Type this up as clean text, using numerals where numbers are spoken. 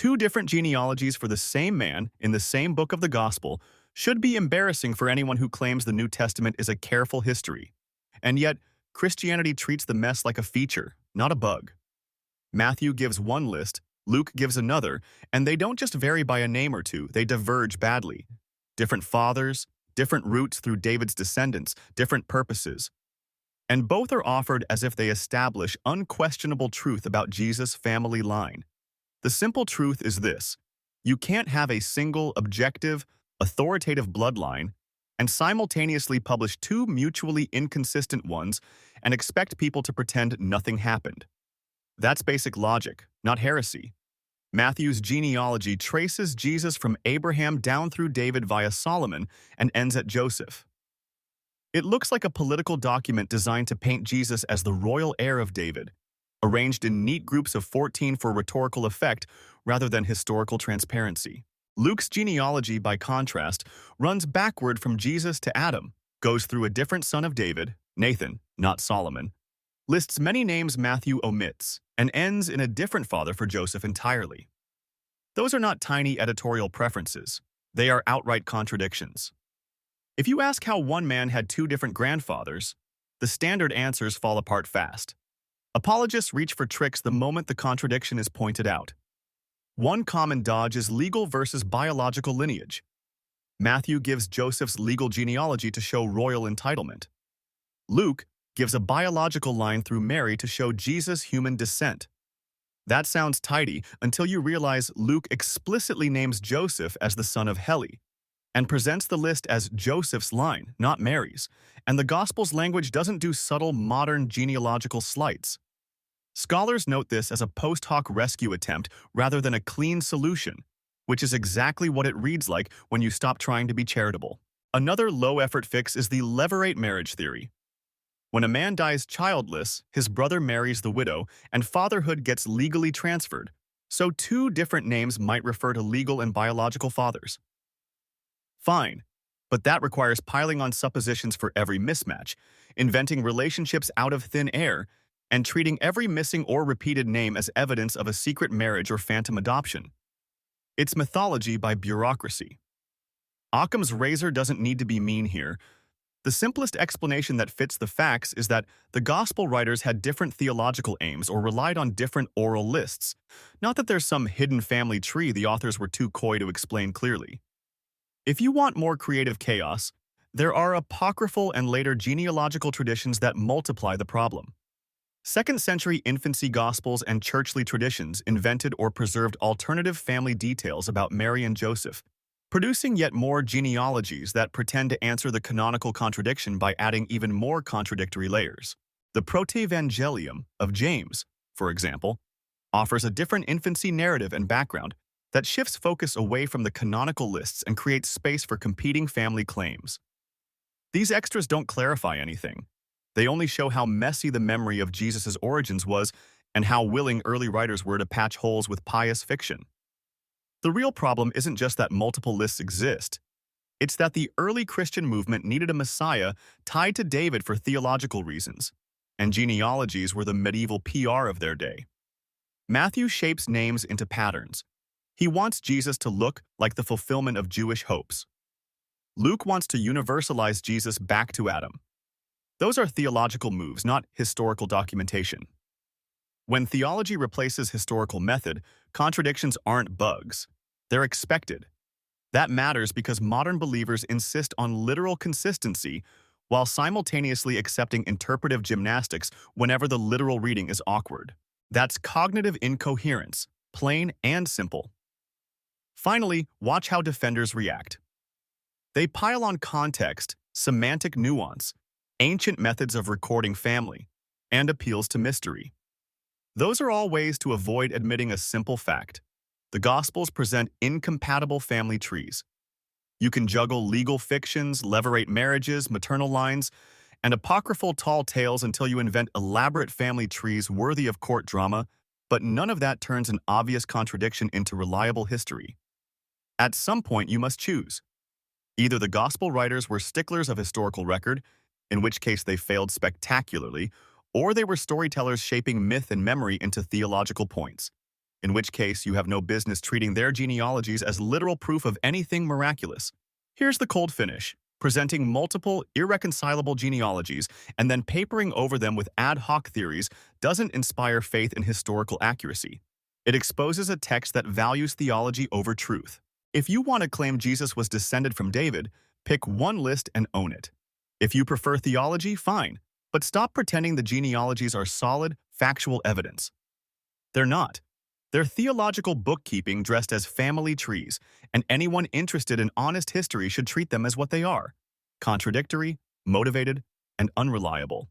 Two different genealogies for the same man in the same book of the Gospel should be embarrassing for anyone who claims the New Testament is a careful history. And yet, Christianity treats the mess like a feature, not a bug. Matthew gives one list, Luke gives another, and they don't just vary by a name or two, they diverge badly. Different fathers, different routes through David's descendants, different purposes. And both are offered as if they establish unquestionable truth about Jesus' family line. The simple truth is this: you can't have a single, objective, authoritative bloodline and simultaneously publish two mutually inconsistent ones and expect people to pretend nothing happened. That's basic logic, not heresy. Matthew's genealogy traces Jesus from Abraham down through David via Solomon and ends at Joseph. It looks like a political document designed to paint Jesus as the royal heir of David, arranged in neat groups of 14 for rhetorical effect rather than historical transparency. Luke's genealogy, by contrast, runs backward from Jesus to Adam, goes through a different son of David, Nathan, not Solomon, lists many names Matthew omits, and ends in a different father for Joseph entirely. Those are not tiny editorial preferences. They are outright contradictions. If you ask how one man had two different grandfathers, the standard answers fall apart fast. Apologists reach for tricks the moment the contradiction is pointed out. One common dodge is legal versus biological lineage. Matthew gives Joseph's legal genealogy to show royal entitlement. Luke gives a biological line through Mary to show Jesus' human descent. That sounds tidy until you realize Luke explicitly names Joseph as the son of Heli and presents the list as Joseph's line, not Mary's, and the Gospel's language doesn't do subtle modern genealogical slights. Scholars note this as a post hoc rescue attempt rather than a clean solution, which is exactly what it reads like when you stop trying to be charitable. Another low-effort fix is the levirate marriage theory. When a man dies childless, his brother marries the widow, and fatherhood gets legally transferred, so two different names might refer to legal and biological fathers. Fine, but that requires piling on suppositions for every mismatch, inventing relationships out of thin air, and treating every missing or repeated name as evidence of a secret marriage or phantom adoption. It's mythology by bureaucracy. Occam's razor doesn't need to be mean here. The simplest explanation that fits the facts is that the Gospel writers had different theological aims or relied on different oral lists, not that there's some hidden family tree the authors were too coy to explain clearly. If you want more creative chaos, there are apocryphal and later genealogical traditions that multiply the problem. Second-century infancy Gospels and churchly traditions invented or preserved alternative family details about Mary and Joseph, producing yet more genealogies that pretend to answer the canonical contradiction by adding even more contradictory layers. The Protevangelium of James, for example, offers a different infancy narrative and background that shifts focus away from the canonical lists and creates space for competing family claims. These extras don't clarify anything. They only show how messy the memory of Jesus' origins was and how willing early writers were to patch holes with pious fiction. The real problem isn't just that multiple lists exist. It's that the early Christian movement needed a Messiah tied to David for theological reasons, and genealogies were the medieval PR of their day. Matthew shapes names into patterns. He wants Jesus to look like the fulfillment of Jewish hopes. Luke wants to universalize Jesus back to Adam. Those are theological moves, not historical documentation. When theology replaces historical method, contradictions aren't bugs. They're expected. That matters because modern believers insist on literal consistency while simultaneously accepting interpretive gymnastics whenever the literal reading is awkward. That's cognitive incoherence, plain and simple. Finally, watch how defenders react. They pile on context, semantic nuance, ancient methods of recording family, and appeals to mystery. Those are all ways to avoid admitting a simple fact. The Gospels present incompatible family trees. You can juggle legal fictions, levirate marriages, maternal lines, and apocryphal tall tales until you invent elaborate family trees worthy of court drama, but none of that turns an obvious contradiction into reliable history. At some point, you must choose. Either the Gospel writers were sticklers of historical record, in which case they failed spectacularly, or they were storytellers shaping myth and memory into theological points, in which case you have no business treating their genealogies as literal proof of anything miraculous. Here's the cold finish: presenting multiple, irreconcilable genealogies and then papering over them with ad hoc theories doesn't inspire faith in historical accuracy. It exposes a text that values theology over truth. If you want to claim Jesus was descended from David, pick one list and own it. If you prefer theology, fine, but stop pretending the genealogies are solid, factual evidence. They're not. They're theological bookkeeping dressed as family trees, and anyone interested in honest history should treat them as what they are: contradictory, motivated, and unreliable.